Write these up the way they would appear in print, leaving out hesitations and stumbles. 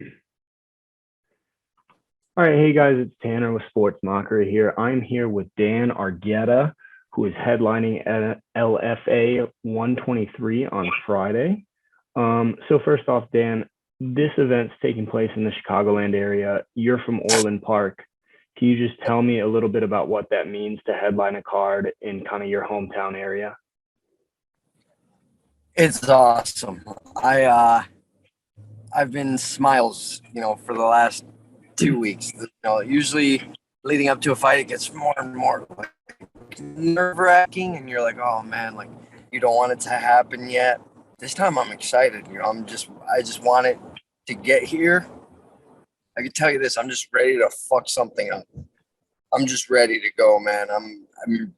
All right, hey guys, it's Tanner with Sports Mockery here. I'm here with Dan Argueta, who is headlining at LFA 123 on Friday. So first off, Dan, this event's taking place in the Chicagoland area. You're from Orland Park. Can you just tell me a little bit about what that means to headline a card in kind of your hometown area? It's awesome. I've been smiles, for the last 2 weeks. Usually leading up to a fight, it gets more and more like nerve wracking, and you're like, oh man, like you don't want it to happen yet. This time I'm excited. I just want it to get here. I can tell you this, I'm just ready to fuck something up. I'm just ready to go, man. I'm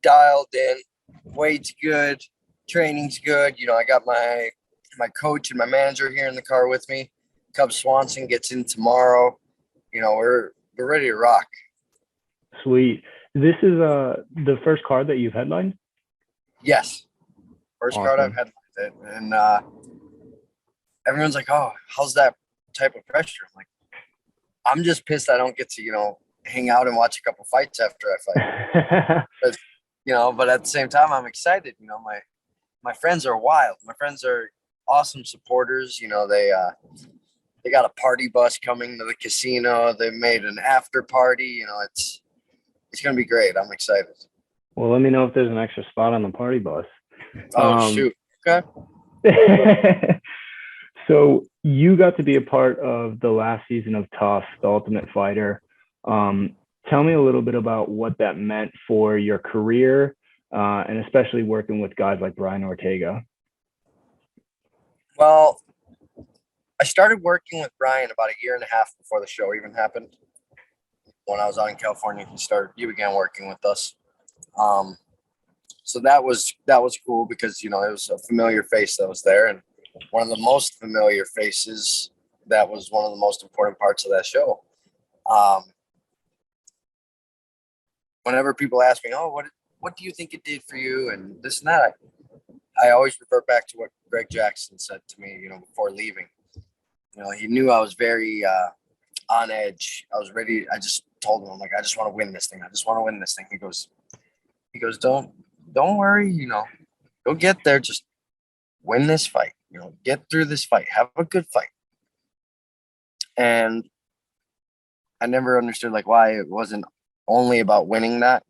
dialed in. Weight's good. Training's good. I got my coach and my manager here in the car with me. Cub Swanson gets in tomorrow. We're ready to rock. Sweet. This is the first card that you've headlined? Yes. First card I've Awesome. headlined it. And everyone's like, oh, how's that type of pressure? I'm like, I'm just pissed I don't get to, hang out and watch a couple fights after I fight. But at the same time, I'm excited. My friends are wild. My friends are awesome supporters. They got a party bus coming to the casino. They made an after party. It's gonna be great. I'm excited. Well, let me know if there's an extra spot on the party bus. Oh shoot. Okay. So you got to be a part of the last season of Tough, The Ultimate Fighter. Tell me a little bit about what that meant for your career, and especially working with guys like Brian Ortega. Well, I started working with Brian about a year and a half before the show even happened. When I was out in California, he began working with us. So that was cool because it was a familiar face that was there, and one of the most familiar faces that was one of the most important parts of that show. Whenever people ask me, oh, what do you think it did for you and this and that, I always revert back to what Greg Jackson said to me, before leaving. He knew I was very on edge. I was ready. I just told him, I'm like, I just want to win this thing. I just want to win this thing. He goes, don't worry, go get there. Just win this fight. Get through this fight. Have a good fight. And I never understood why it wasn't only about winning that.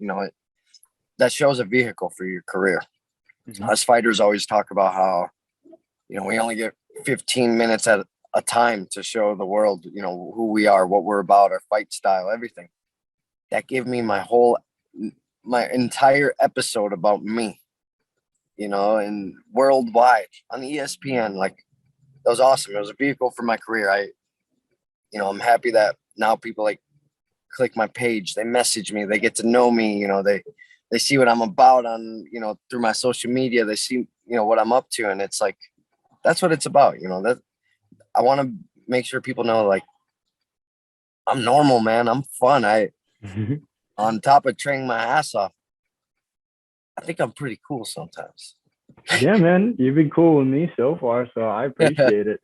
That show's a vehicle for your career. Mm-hmm. Us fighters always talk about how, we only get 15 minutes at a time to show the world, who we are, what we're about, our fight style, everything. That gave me my entire episode about me, and worldwide on ESPN. That was awesome. It was a vehicle for my career. I'm happy that now people click my page, they message me, they get to know me, they see what I'm about on, through my social media, they see, what I'm up to. And it's that's what it's about. That I want to make sure people know, I'm normal, man. I'm fun. On top of training my ass off, I think I'm pretty cool sometimes. Yeah, man, you've been cool with me so far, so I appreciate it.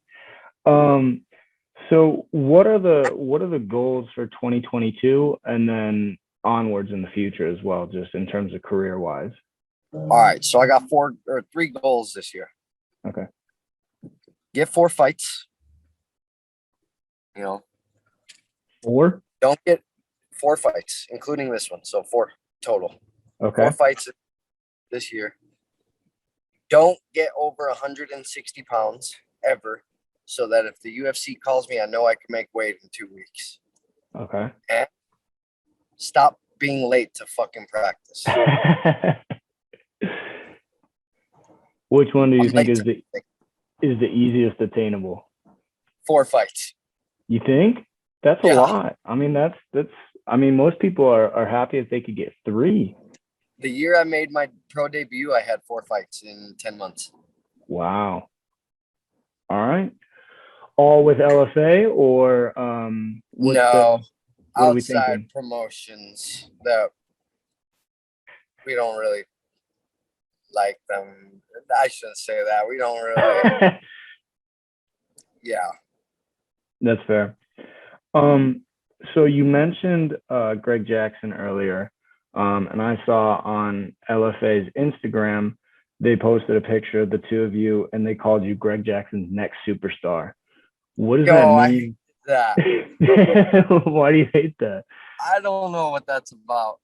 So what are the goals for 2022 and then onwards in the future as well, just in terms of career wise? All right, so I got 3 goals this year. Okay. Get 4 fights. 4? Don't get 4 fights, including this one. So 4 total. Okay. 4 fights this year. Don't get over 160 pounds ever, so that if the UFC calls me, I know I can make weight in 2 weeks. Okay. And stop being late to fucking practice. Which one do you think is the easiest attainable? 4 fights. You think? That's a lot. I mean, most people are happy if they could get 3. The year I made my pro debut, I had 4 fights in 10 months. Wow. All right. All with LFA or no, outside promotions that we don't really like them. I shouldn't say that. We don't really. Yeah. That's fair. Um, so you mentioned Greg Jackson earlier, and I saw on LFA's Instagram they posted a picture of the two of you, and they called you Greg Jackson's next superstar. What does that Yo, I hate mean? that. Why do you hate that? I don't know what that's about.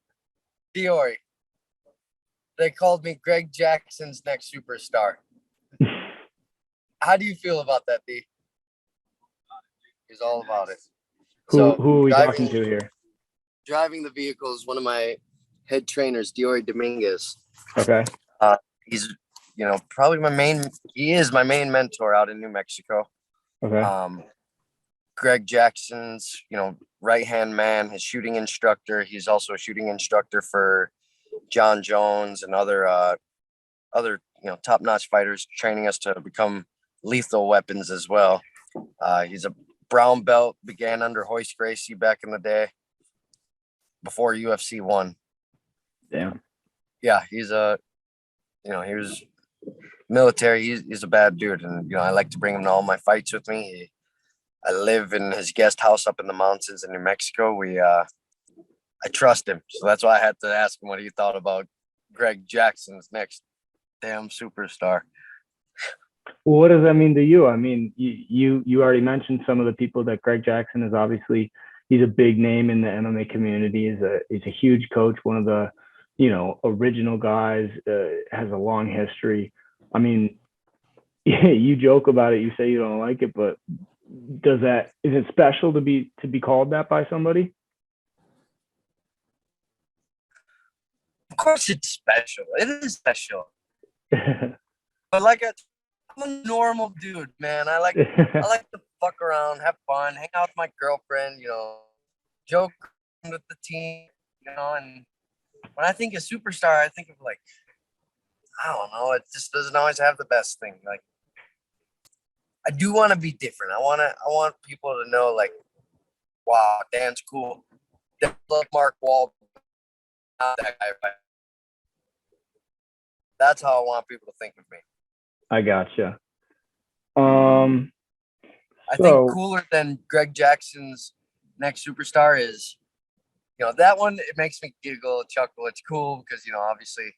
Diori, they called me Greg Jackson's next superstar. How do you feel about that, D? He's all about it. Who are we talking to here? Driving the vehicle is one of my head trainers, Diori Dominguez. Okay. He's, probably he is my main mentor out in New Mexico. Okay. Greg Jackson's, right-hand man, his shooting instructor. He's also a shooting instructor for John Jones and other top-notch fighters, training us to become lethal weapons as well. He's a brown belt, began under Hoist Gracie back in the day before UFC 1. Damn. Yeah, he was military. He's a bad dude, and I like to bring him to all my fights with me. I live in his guest house up in the mountains in New Mexico. I trust him, so that's why I had to ask him what he thought about Greg Jackson's next damn superstar. Well, what does that mean to you? I mean, you already mentioned some of the people that Greg Jackson is. Obviously, he's a big name in the MMA community. He's a huge coach, one of the original guys. Has a long history. I mean, you joke about it. You say you don't like it, but is it special to be called that by somebody? Of course, it's special. It is special. But I'm a normal dude, man. I like to fuck around, have fun, hang out with my girlfriend, joke with the team, and when I think of superstar, I think of I don't know, it just doesn't always have the best thing. Like, I do want to be different. I want people to know, wow, Dan's cool. Dan, look, Mark Wahlberg, that guy. That's how I want people to think of me. I gotcha. I think cooler than Greg Jackson's next superstar is, that one, it makes me giggle, chuckle. It's cool because, obviously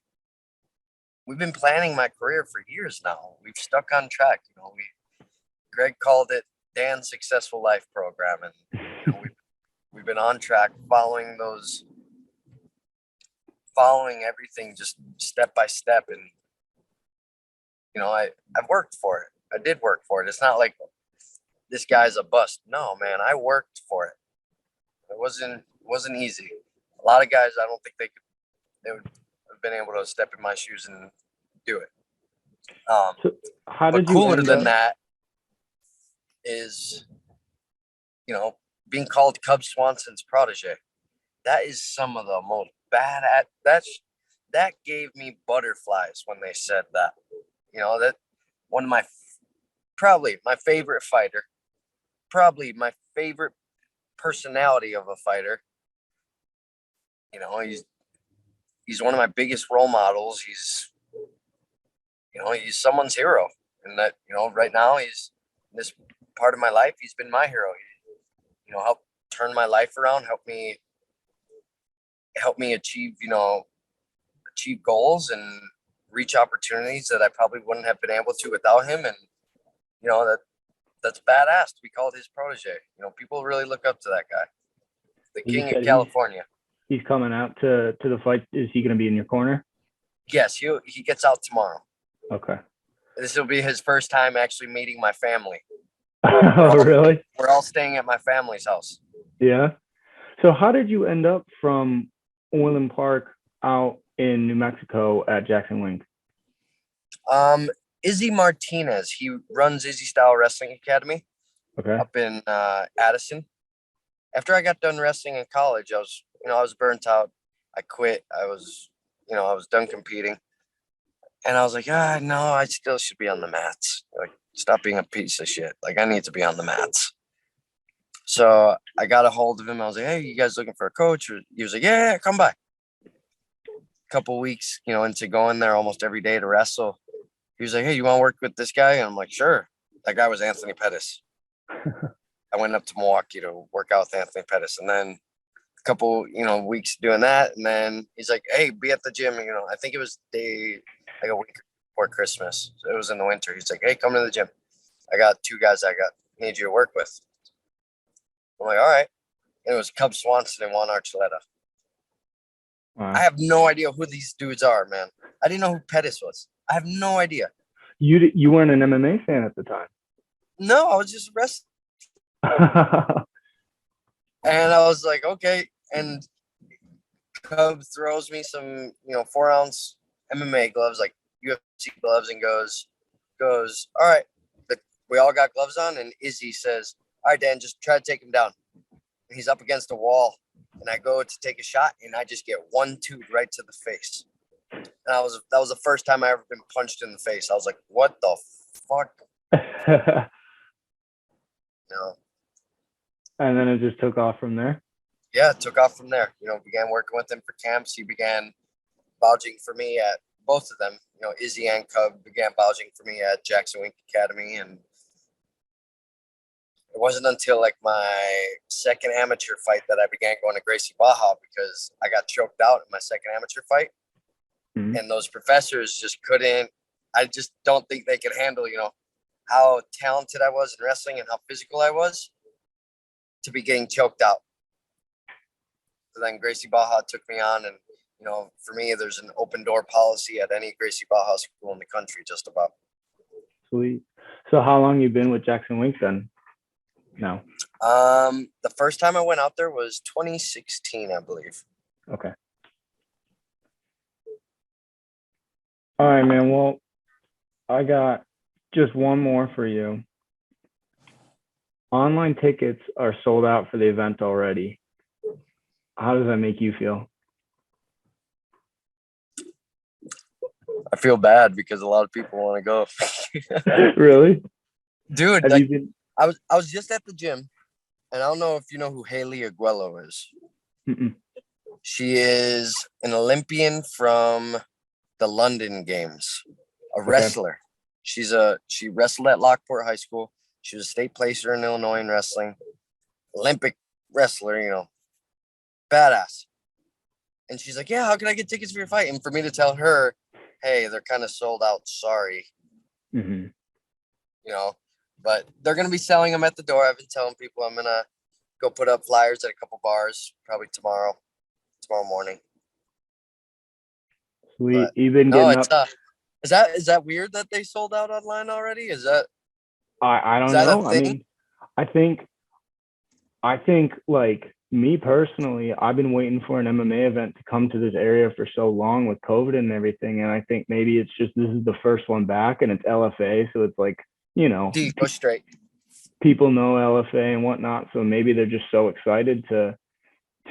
we've been planning my career for years now. We've stuck on track. Greg called it Dan's Successful Life Program. And, we've been on track following everything just step by step. And, I've worked for it. I did work for it. It's not like this guy's a bust. No, man, I worked for it. It wasn't easy. A lot of guys, I don't think they would have been able to step in my shoes and do it. So how did you cooler than that is, being called Cub Swanson's protege. That is some of the most bad that gave me butterflies when they said that. That one of probably my favorite fighter, probably my favorite personality of a fighter. He's one of my biggest role models. He's someone's hero, and that right now he's in this part of my life. He's been my hero. He, helped turn my life around, help me achieve goals and reach opportunities that I probably wouldn't have been able to without him. And that's badass to be called his protege. People really look up to that guy, the king of California. He's coming out to the fight. Is he going to be in your corner? Yes, he gets out tomorrow. Okay. This will be his first time actually meeting my family. Oh, really? We're all staying at my family's house. Yeah. So how did you end up from Orland Park out in New Mexico at Jackson Wink? Izzy Martinez, he runs Izzy Style Wrestling Academy. Okay. Up in Addison. After I got done wrestling in college, I was burnt out. I quit. I was done competing. And I was like, no, I still should be on the mats. Stop being a piece of shit. I need to be on the mats. So I got a hold of him. I was like, hey, you guys looking for a coach? He was like, yeah, come by. A couple weeks, into going there almost every day to wrestle. He was like, hey, you want to work with this guy? And I'm like, sure. That guy was Anthony Pettis. I went up to Milwaukee to work out with Anthony Pettis, and then a couple, weeks doing that, and then he's like, "Hey, be at the gym." I think it was like a week before Christmas. So it was in the winter. He's like, "Hey, come to the gym. I got 2 guys need you to work with." I'm like, "All right." And it was Cub Swanson and Juan Archuleta. Wow. I have no idea who these dudes are, man. I didn't know who Pettis was. I have no idea. You weren't an MMA fan at the time. No, I was just wrestling. And I was like, okay. And Cub throws me some, 4-ounce MMA gloves, like UFC gloves, and goes, all right. We all got gloves on, and Izzy says, "All right, Dan, just try to take him down." And he's up against a wall, and I go to take a shot, and I just get 1-2 right to the face. And that was the first time I ever been punched in the face. I was like, "What the fuck?" And then it just took off from there. Yeah, it took off from there. Began working with him for camps. He began vouching for me at both of them. Izzy and Cub began vouching for me at Jackson Wink Academy, and it wasn't until like my second amateur fight that I began going to Gracie Baja, because I got choked out in my second amateur fight. Mm-hmm. And those professors just couldn't. I just don't think they could handle, how talented I was in wrestling and how physical I was to be getting choked out. So then Gracie Baja took me on, and for me, there's an open door policy at any Gracie Baja school in the country, just about. Sweet. So how long you been with Jackson Wink then? No. The first time I went out there was 2016, I believe. Okay. All right, man. Well, I got just one more for you. Online tickets are sold out for the event already. How does that make you feel? I feel bad because a lot of people want to go. Really? Dude, I was just at the gym, and I don't know if you know who Haley Aguelo is. Mm-mm. She is an Olympian from the London Games, a wrestler. She wrestled at Lockport High School. She was a state placer in Illinois in wrestling. Olympic wrestler, badass. And she's like, "Yeah, how can I get tickets for your fight?" And for me to tell her, "Hey, they're kind of sold out. Sorry." Mm-hmm. But they're going to be selling them at the door. I've been telling people I'm going to go put up flyers at a couple bars, probably tomorrow morning. Sweet. But You've been getting up. Is that weird that they sold out online already? Is that? I don't know. I mean, I think like me personally, I've been waiting for an MMA event to come to this area for so long with COVID and everything. And I think maybe it's just, this is the first one back, and it's LFA. So it's like, Go straight. People know LFA and whatnot. So maybe they're just so excited to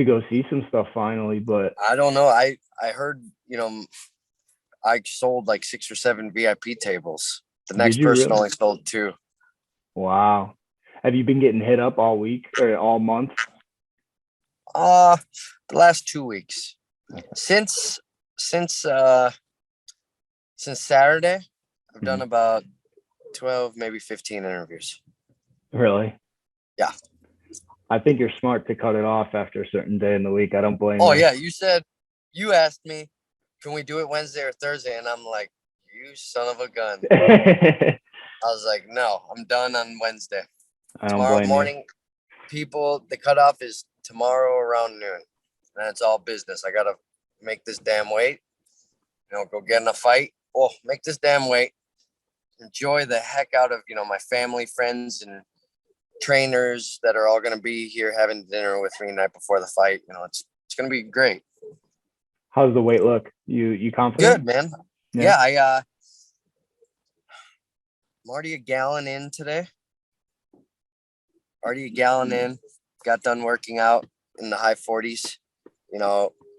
go see some stuff finally. But I don't know. I heard, I sold like 6 or 7 VIP tables. The next person only sold 2. Wow. Have you been getting hit up all week or all month? The last 2 weeks. Okay. Since Saturday, I've done about 12, maybe 15 interviews. Really? Yeah. I think you're smart to cut it off after a certain day in the week. I don't blame you. Oh, yeah. You asked me, can we do it Wednesday or Thursday? And I'm like, you son of a gun. I was like, no, I'm done on Wednesday. Tomorrow morning, people, the cutoff is tomorrow around noon. And it's all business. I got to make this damn weight. Go get in a fight. Oh, make this damn weight. Enjoy the heck out of, my family, friends, and trainers that are all going to be here having dinner with me the night before the fight. It's going to be great. How's the weight look? You confident? Good, man. Yeah, I'm already a gallon in today. Got done working out in the high 40s,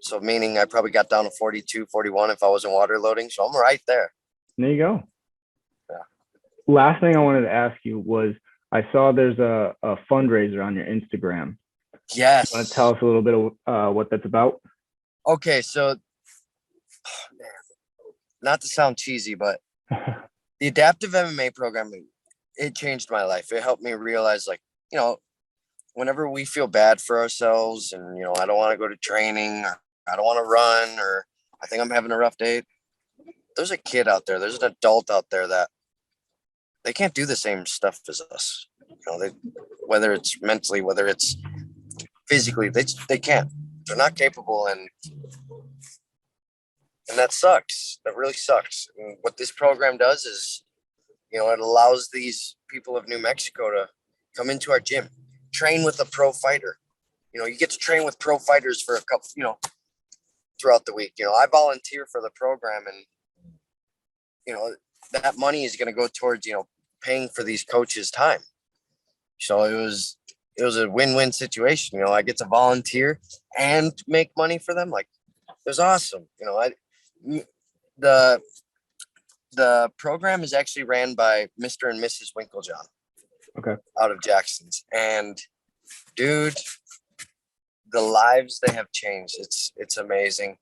so meaning I probably got down to 42, 41 if I wasn't water loading. So I'm right there. There you go. Yeah. Last thing I wanted to ask you was, I saw there's a fundraiser on your Instagram. Yes. You want to tell us a little bit of what that's about? Okay, so not to sound cheesy, but the adaptive MMA program, it changed my life. It helped me realize, like, whenever we feel bad for ourselves and, you know, I don't want to go to training, or I don't want to run, or I think I'm having a rough day, there's a kid out there, there's an adult out there that they can't do the same stuff as us. You know, whether it's mentally, whether it's physically, they can't. They're not capable, and that sucks. That really sucks. And what this program does is, you know, it allows these people of New Mexico to come into our gym, train with a pro fighter. You know, you get to train with pro fighters for a couple, you know, throughout the week. You know, I volunteer for the program, and, you know, that money is going to go towards, you know, paying for these coaches' time. So it was a win-win situation. You know, I get to volunteer and make money for them. Like, it was awesome. You know, the program is actually ran by Mr. and Mrs. Winklejohn. Okay. Out of Jackson's. And dude, the lives they have changed. It's amazing.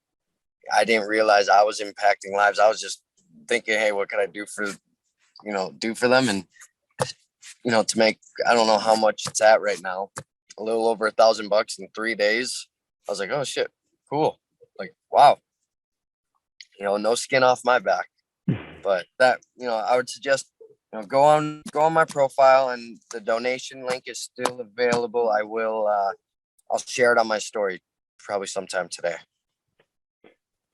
I didn't realize I was impacting lives. I was just thinking, hey, what can I do for them? And, you know, to make, I don't know how much it's at right now, a little over $1,000 in 3 days. I was like, oh shit, cool. Like, wow. You know, no skin off my back. But that, you know, I would suggest, you know, go on my profile, and the donation link is still available. I'll share it on my story probably sometime today.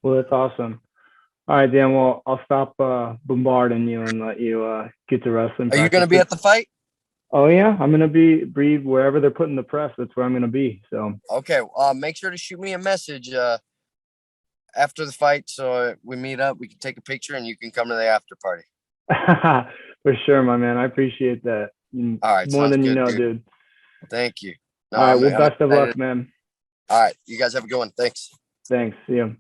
Well, that's awesome. All right, Dan. Well, I'll stop bombarding you and let you get to wrestling. Are you going to be at the fight? Oh yeah, I'm gonna be wherever they're putting the press. That's where I'm gonna be. So okay, make sure to shoot me a message after the fight, so we meet up. We can take a picture, and you can come to the after party. For sure, my man. I appreciate that. All right, more than good, you know, dude. Thank you. No, all right, well, best of luck, man. All right, you guys have a good one. Thanks. Thanks. See you.